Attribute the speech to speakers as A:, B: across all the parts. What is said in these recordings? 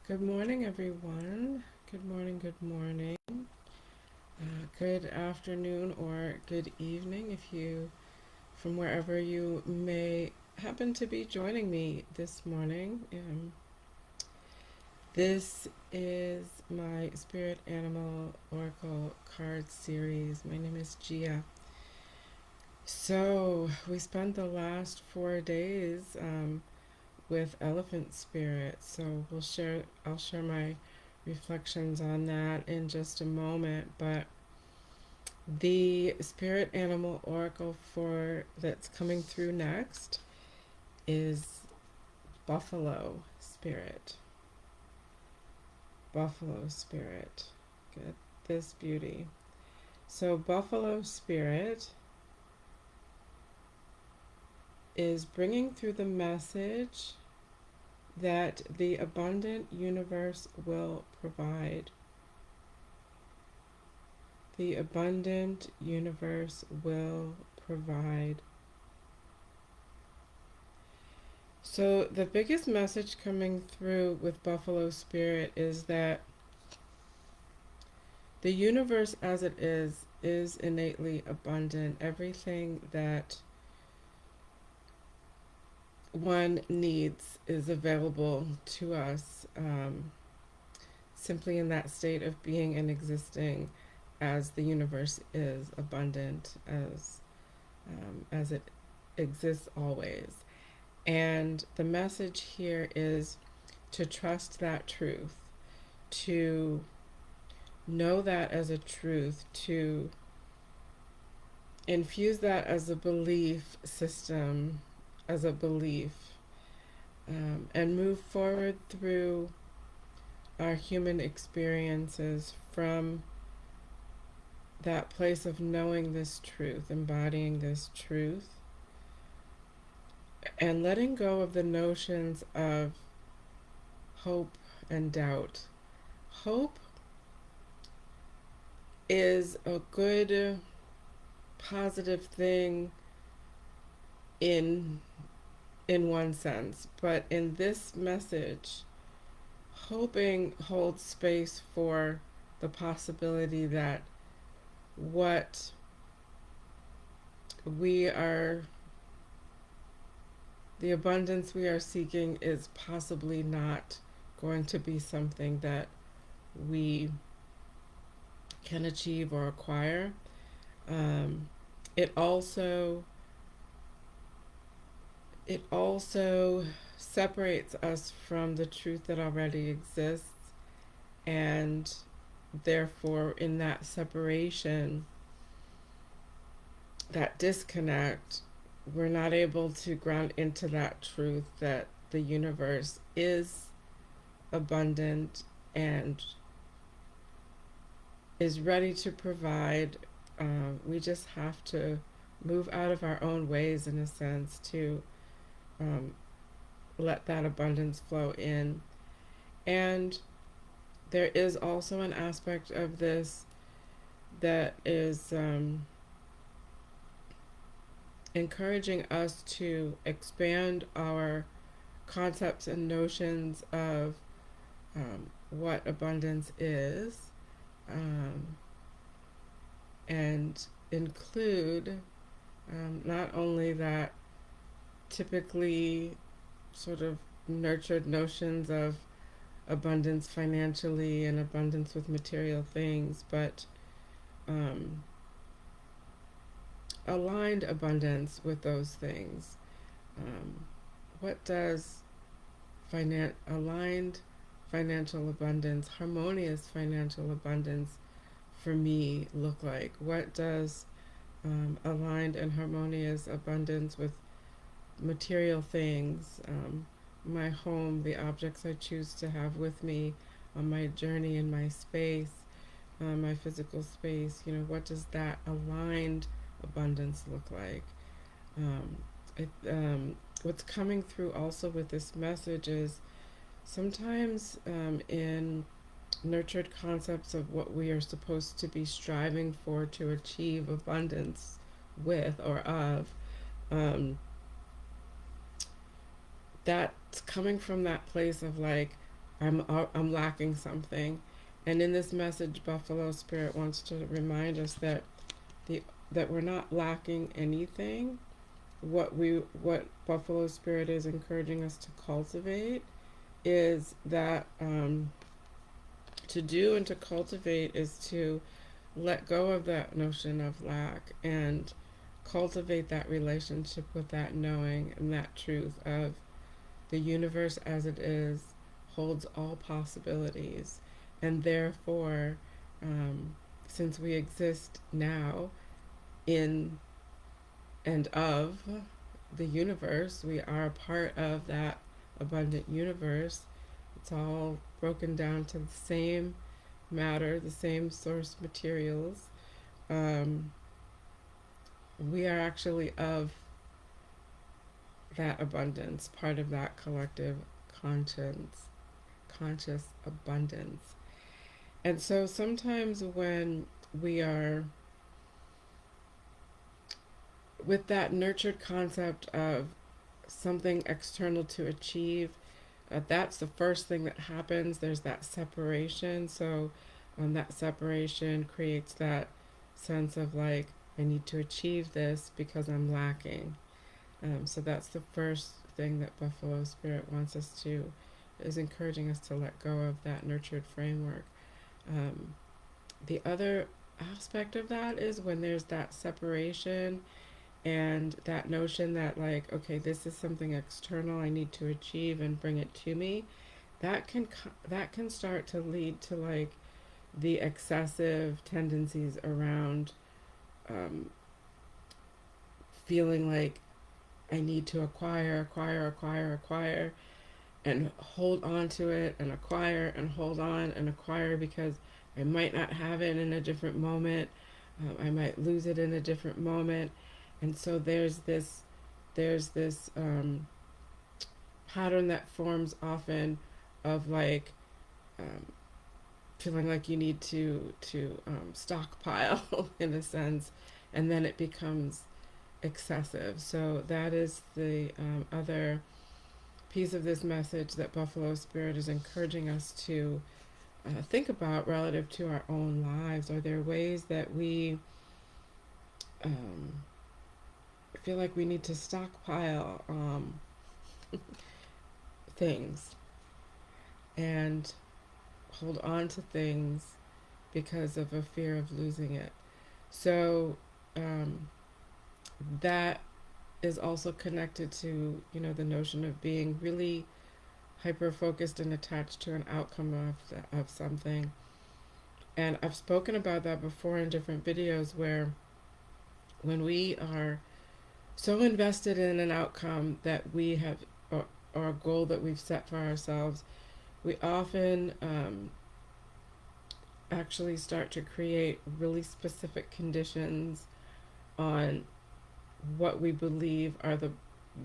A: Good morning, everyone. Good morning, good morning. Good afternoon or good evening if you, from wherever you may happen to be joining me this morning. This is my Spirit Animal Oracle card series. My name is Gia. So, we spent the last 4 days with elephant spirit. So I'll share my reflections on that in just a moment. But the spirit animal oracle for that's coming through next is buffalo spirit. Buffalo spirit. Get this beauty. So buffalo spirit is bringing through the message that the abundant universe will provide. The abundant universe will provide. So, the biggest message coming through with Buffalo Spirit is that the universe as it is innately abundant. Everything that one needs is available to us, simply in that state of being and existing as the universe is abundant, as it exists always. And the message here is to trust that truth, to know that as a truth, to infuse that as a belief system, as a belief, and move forward through our human experiences from that place of knowing this truth, embodying this truth, and letting go of the notions of hope and doubt. Hope is a good, positive thing in one sense, but in this message, hoping holds space for the possibility that what we are, the abundance we are seeking, is possibly not going to be something that we can achieve or acquire. It also separates us from the truth that already exists, and therefore in that separation, that disconnect, we're not able to ground into that truth that the universe is abundant and is ready to provide. We just have to move out of our own ways, in a sense, to let that abundance flow in. And there is also an aspect of this that is encouraging us to expand our concepts and notions of what abundance is, and include not only that typically sort of nurtured notions of abundance financially and abundance with material things, but aligned abundance with those things. What does aligned financial abundance, harmonious financial abundance for me look like? What does aligned and harmonious abundance with material things, my home, the objects I choose to have with me on my journey in my space, my physical space, what does that aligned abundance look like? What's coming through also with this message is sometimes in nurtured concepts of what we are supposed to be striving for to achieve abundance with or of, that's coming from that place of like, I'm lacking something. And in this message, Buffalo Spirit wants to remind us that the that we're not lacking anything. What Buffalo Spirit is encouraging us to cultivate is that to do and to cultivate is to let go of that notion of lack and cultivate that relationship with that knowing and that truth of the universe as it is holds all possibilities, and therefore, um, since we exist now in and of the universe, we are a part of that abundant universe. It's all broken down to the same matter, the same source materials. Um, we are actually of that abundance, part of that collective conscience, conscious abundance. And so sometimes when we are with that nurtured concept of something external to achieve, that's the first thing that happens. There's that separation. So that separation creates that sense of like, I need to achieve this because I'm lacking. So that's the first thing that Buffalo Spirit wants us to, is encouraging us to let go of that nurtured framework. Um, the other aspect of that is when there's that separation and that notion that like, okay, this is something external I need to achieve and bring it to me. That can start to lead to like the excessive tendencies around um, feeling like I need to acquire, and hold on to it and acquire and hold on and acquire because I might not have it in a different moment. I might lose it in a different moment, and so there's this pattern that forms often of like um, feeling like you need to stockpile in a sense, and then it becomes excessive. So that is the other piece of this message that Buffalo Spirit is encouraging us to think about relative to our own lives. Are there ways that we um, feel like we need to stockpile things and hold on to things because of a fear of losing it? So um, that is also connected to, the notion of being really hyper focused and attached to an outcome of something. And I've spoken about that before in different videos where when we are so invested in an outcome that we have, or a goal that we've set for ourselves, we often actually start to create really specific conditions on what we believe are the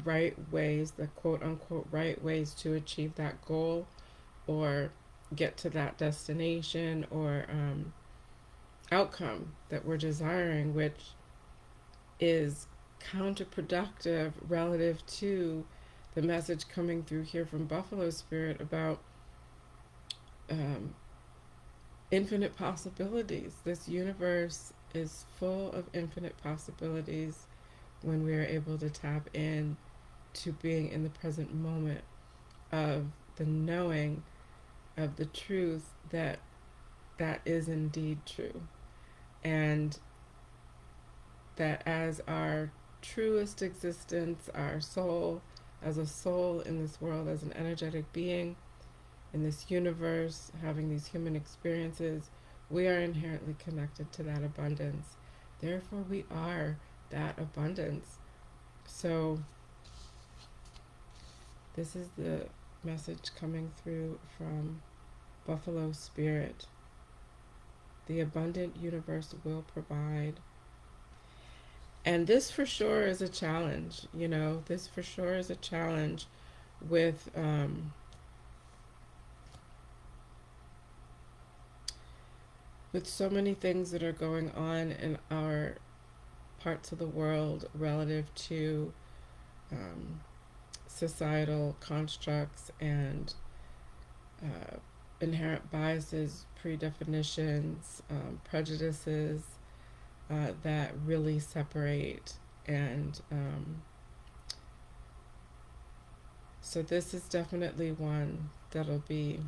A: right ways, the quote unquote right ways to achieve that goal or get to that destination or outcome that we're desiring, which is counterproductive relative to the message coming through here from Buffalo Spirit about um, infinite possibilities. This universe is full of infinite possibilities when we are able to tap in to being in the present moment of the knowing of the truth that that is indeed true, and that as our truest existence, our soul, as a soul in this world, as an energetic being in this universe, having these human experiences, we are inherently connected to that abundance. Therefore, we are that abundance. So, this is the message coming through from Buffalo Spirit. The abundant universe will provide. And this for sure is a challenge, this for sure is a challenge with so many things that are going on in our parts of the world relative to um, societal constructs and uh, inherent biases, predefinitions, prejudices that really separate. And so this is definitely one that'll be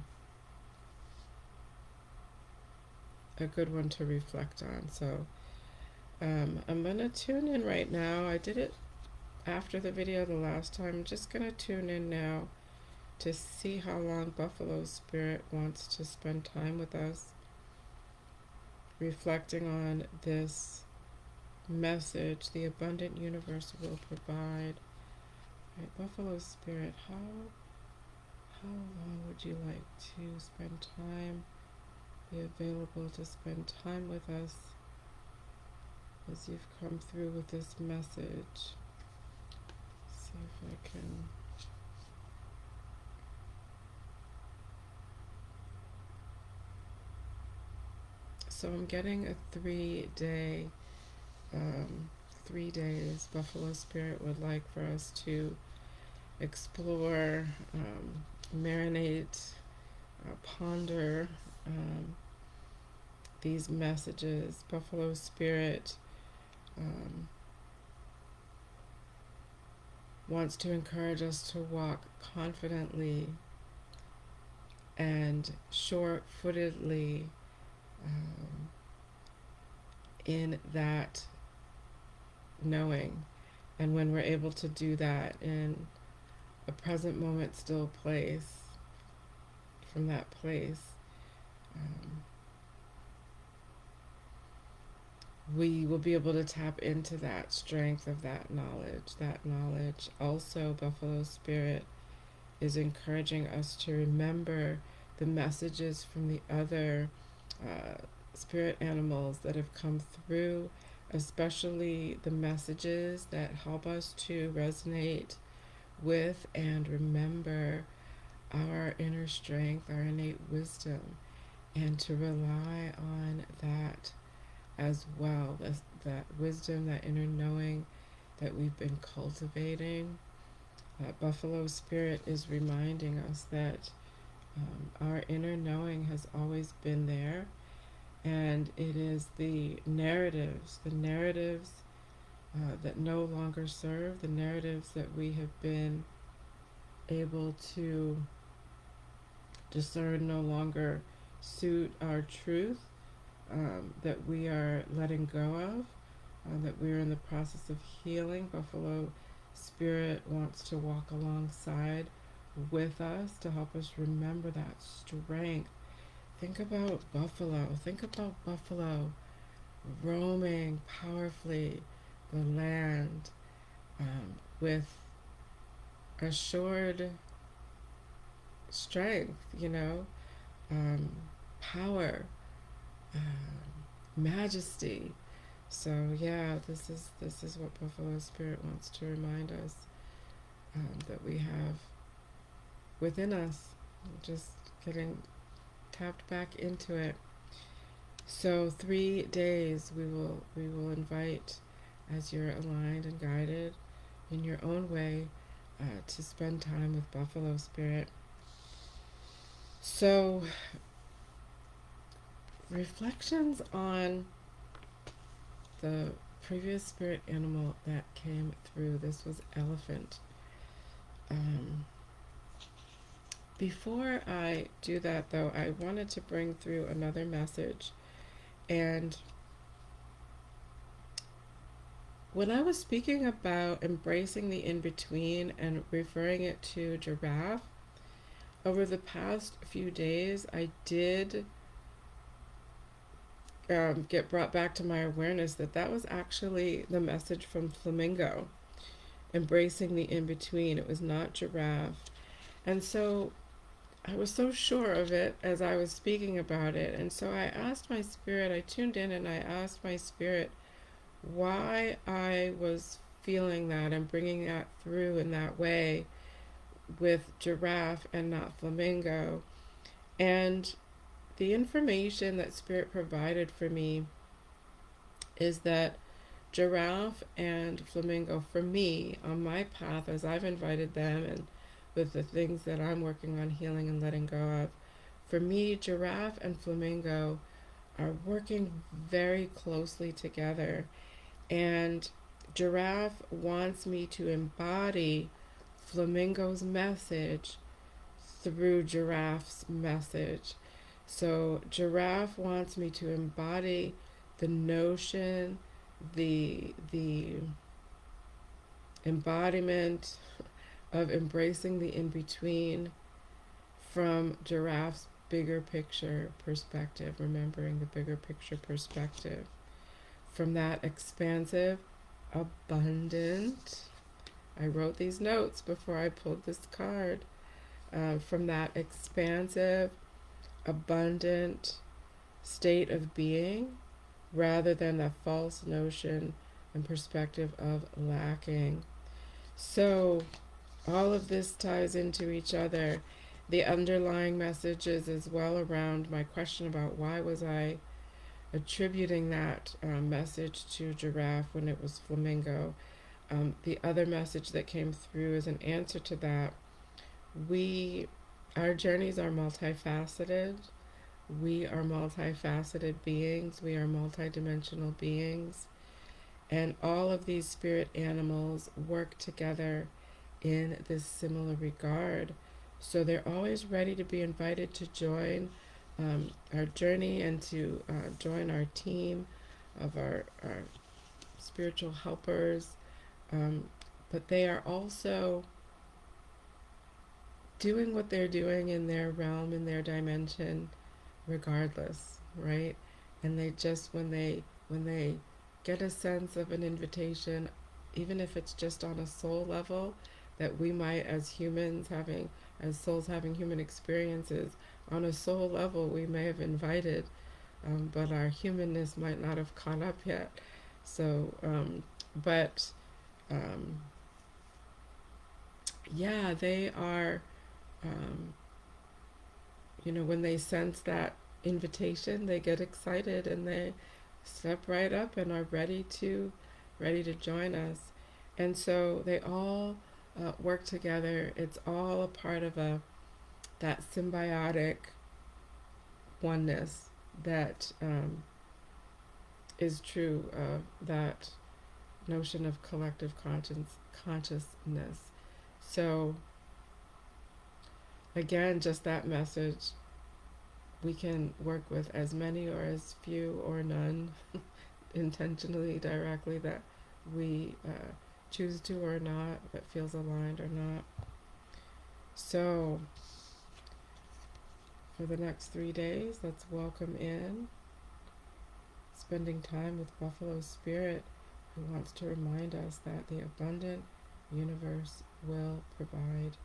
A: a good one to reflect on. So I'm going to tune in right now. I did it after the video the last time. I'm just going to tune in now to see how long Buffalo Spirit wants to spend time with us, reflecting on this message the abundant universe will provide. Right, Buffalo Spirit, how long would you like to spend time, be available to spend time with us as you've come through with this message? See if I can. So I'm getting a 3 day, 3 days Buffalo Spirit would like for us to explore, marinate, ponder these messages. Buffalo Spirit wants to encourage us to walk confidently and sure-footedly in that knowing. And when we're able to do that in a present moment still place, from that place, we will be able to tap into that strength of that knowledge. That knowledge also, Buffalo Spirit is encouraging us to remember the messages from the other spirit animals that have come through, especially the messages that help us to resonate with and remember our inner strength, our innate wisdom, and to rely on that as well, that wisdom, that inner knowing that we've been cultivating. Buffalo Spirit is reminding us that our inner knowing has always been there, and it is the narratives that no longer serve, the narratives that we have been able to discern no longer suit our truth, that we are letting go of, that we are in the process of healing. Buffalo Spirit wants to walk alongside with us to help us remember that strength. Think about buffalo roaming powerfully the land with assured strength, power, majesty. So yeah, this is what Buffalo Spirit wants to remind us, that we have within us, just getting tapped back into it. So 3 days we will invite, as you're aligned and guided in your own way, to spend time with Buffalo Spirit. So reflections on the previous spirit animal that came through. This was elephant. Before I do that, though, I wanted to bring through another message. And when I was speaking about embracing the in-between and referring it to giraffe, over the past few days, I did get brought back to my awareness that was actually the message from flamingo, embracing the in-between. It was not giraffe. And so I was so sure of it as I was speaking about it. And so I asked my spirit, I tuned in and I asked my spirit why I was feeling that and bringing that through in that way with giraffe and not flamingo. And the information that Spirit provided for me is that giraffe and flamingo, for me, on my path, as I've invited them and with the things that I'm working on healing and letting go of. For me, giraffe and flamingo are working very closely together, and giraffe wants me to embody flamingo's message through giraffe's message. So giraffe wants me to embody the notion, the embodiment of embracing the in between from giraffe's bigger picture perspective, remembering the bigger picture perspective. From that expansive, abundant, I wrote these notes before I pulled this card. From that expansive, abundant state of being, rather than a false notion and perspective of lacking. So, all of this ties into each other. The underlying messages as well around my question about why was I attributing that message to giraffe when it was flamingo. The other message that came through as an answer to that, our journeys are multifaceted. We are multifaceted beings. We are multidimensional beings. And all of these spirit animals work together in this similar regard. So they're always ready to be invited to join our journey and to join our team of our spiritual helpers. But they are also doing what they're doing in their realm, in their dimension, regardless, right? And they just, when they get a sense of an invitation, even if it's just on a soul level, that we might, as humans having, as souls having human experiences, on a soul level we may have invited, but our humanness might not have caught up yet. So, but yeah, they are, um, when they sense that invitation, they get excited and they step right up and are ready to join us. And so they all work together. It's all a part of that symbiotic oneness that is true of that notion of collective consciousness. So again, just that message, we can work with as many or as few or none intentionally, directly, that we choose to or not, that feels aligned or not. So for the next 3 days, let's welcome in spending time with Buffalo Spirit, who wants to remind us that the abundant universe will provide.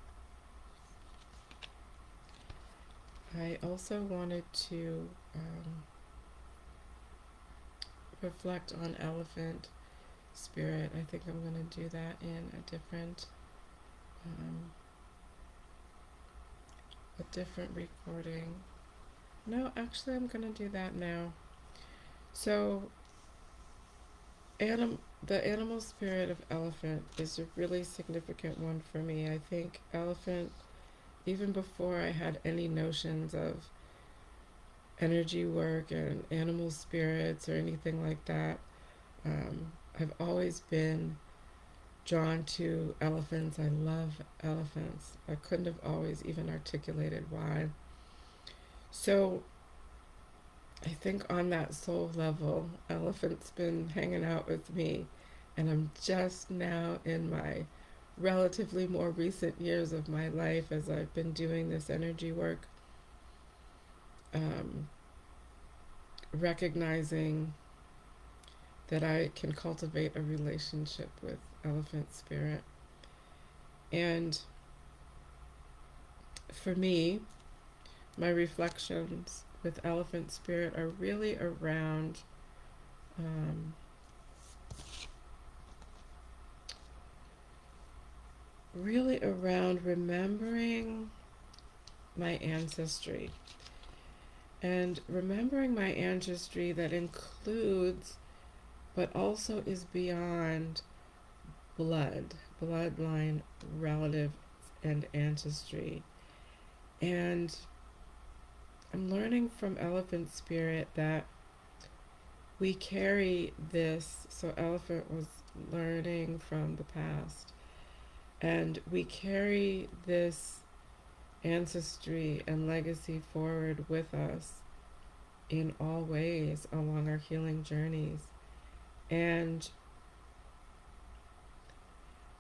A: I also wanted to reflect on Elephant Spirit. I think I'm going to do that in a different recording. No, actually, I'm going to do that now. So, the animal spirit of elephant is a really significant one for me. I think elephant, even before I had any notions of energy work and animal spirits or anything like that, I've always been drawn to elephants. I love elephants. I couldn't have always even articulated why. So I think on that soul level, elephant's been hanging out with me, and I'm just now in my relatively more recent years of my life, as I've been doing this energy work, recognizing that I can cultivate a relationship with elephant spirit. And for me, my reflections with elephant spirit are really around remembering my ancestry, and remembering my ancestry that includes but also is beyond bloodline relative and ancestry. And I'm learning from Elephant Spirit that we carry this. So, Elephant was learning from the past, and we carry this ancestry and legacy forward with us in all ways along our healing journeys. And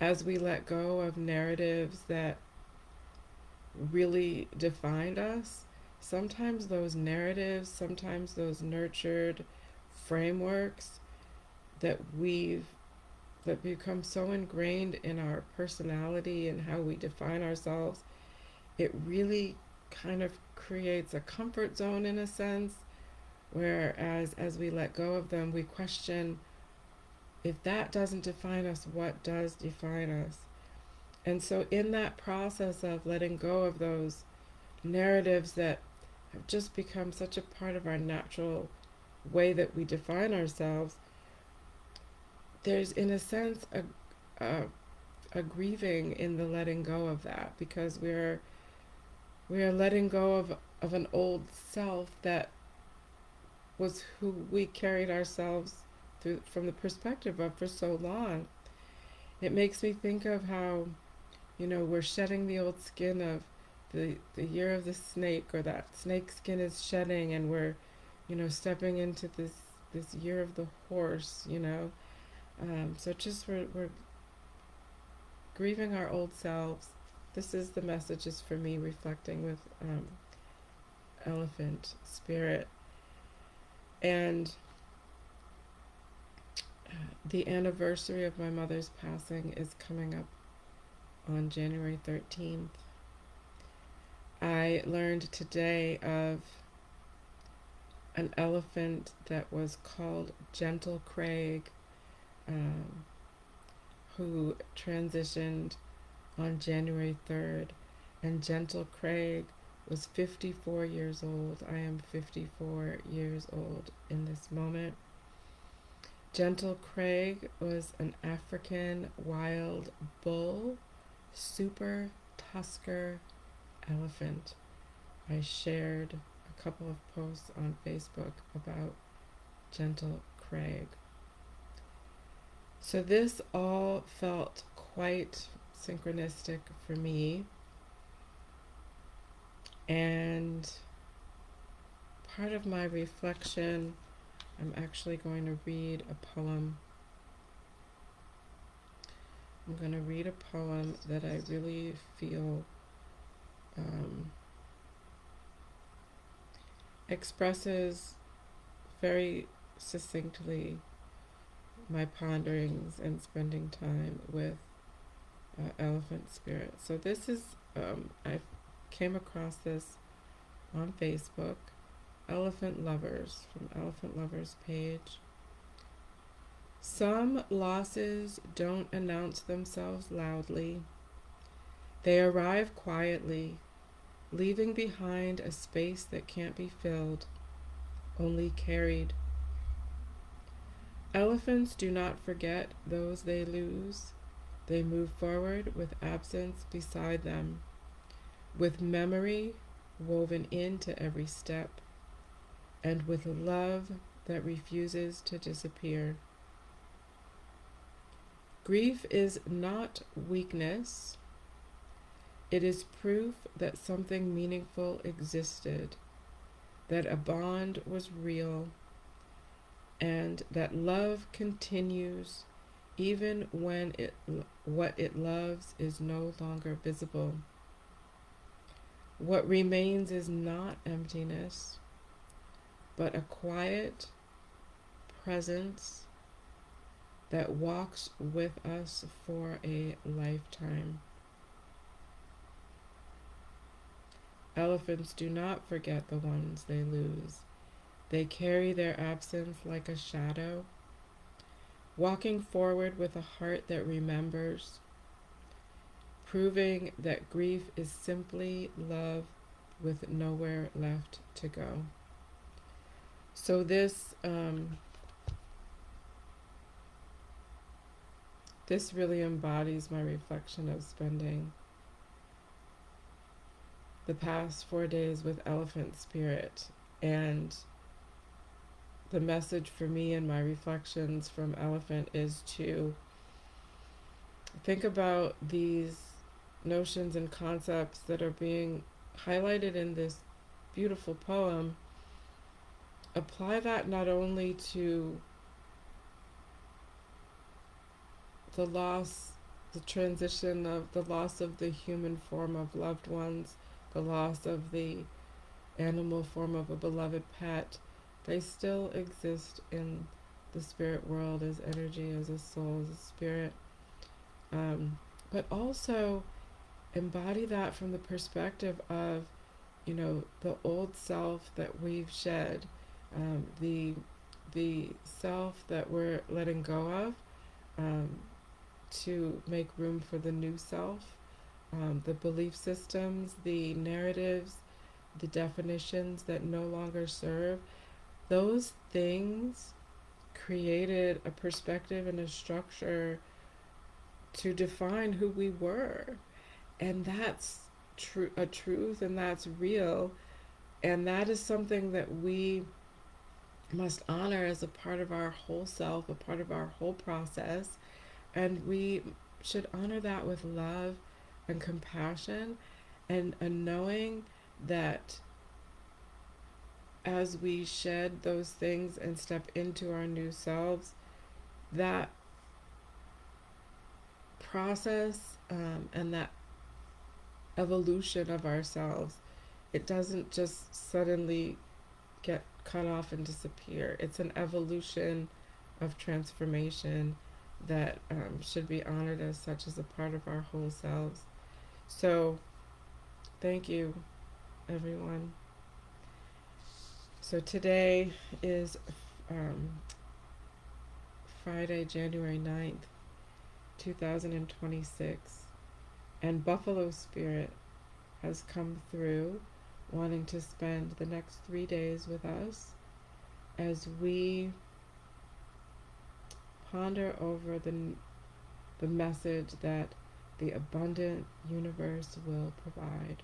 A: as we let go of narratives that really defined us, sometimes those narratives, sometimes those nurtured frameworks that we've that become so ingrained in our personality and how we define ourselves, it really kind of creates a comfort zone in a sense, whereas as we let go of them, we question, if that doesn't define us, what does define us? And so in that process of letting go of those narratives that have just become such a part of our natural way that we define ourselves, there's in a sense a grieving in the letting go of that, because we are letting go of an old self that was who we carried ourselves through from the perspective of for so long. It makes me think of how, we're shedding the old skin of the year of the snake, or that snake skin is shedding, and we're, stepping into this year of the horse. So just we're grieving our old selves. This is the messages for me, reflecting with Elephant Spirit. And the anniversary of my mother's passing is coming up on January 13th. I learned today of an elephant that was called Gentle Craig, um, who transitioned on January 3rd. And Gentle Craig was 54 years old. I am 54 years old in this moment. Gentle Craig was an African wild bull, super tusker elephant. I shared a couple of posts on Facebook about Gentle Craig. So this all felt quite synchronistic for me. And part of my reflection, I'm actually going to read a poem. I'm going to read a poem that I really feel expresses very succinctly my ponderings and spending time with Elephant Spirit. So this is, I came across this on Facebook, Elephant Lovers, from Elephant Lovers page. Some losses don't announce themselves loudly. They arrive quietly, leaving behind a space that can't be filled, only carried. Elephants do not forget those they lose. They move forward with absence beside them, with memory woven into every step, and with love that refuses to disappear. Grief is not weakness. It is proof that something meaningful existed, that a bond was real, and that love continues even when what it loves is no longer visible. What remains is not emptiness, but a quiet presence that walks with us for a lifetime. Elephants do not forget the ones they lose. They carry their absence like a shadow, walking forward with a heart that remembers, proving that grief is simply love with nowhere left to go. So this really embodies my reflection of spending the past 4 days with Elephant Spirit. And the message for me and my reflections from Elephant is to think about these notions and concepts that are being highlighted in this beautiful poem. Apply that not only to the loss, the transition of the loss of the human form of loved ones, the loss of the animal form of a beloved pet. They still exist in the spirit world as energy, as a soul, as a spirit. But also embody that from the perspective of, the old self that we've shed, the self that we're letting go of, um, to make room for the new self, the belief systems, the narratives, the definitions that no longer serve. Those things created a perspective and a structure to define who we were. And that's a truth, and that's real. And that is something that we must honor as a part of our whole self, a part of our whole process. And we should honor that with love and compassion, and a knowing that as we shed those things and step into our new selves, that process, and that evolution of ourselves, it doesn't just suddenly get cut off and disappear. It's an evolution of transformation that, should be honored as such, as a part of our whole selves. So, thank you, everyone. So, today is um, Friday, January 9th, 2026, and Buffalo Spirit has come through wanting to spend the next 3 days with us as we ponder over the message that the abundant universe will provide.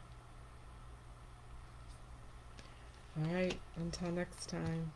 A: All right, until next time.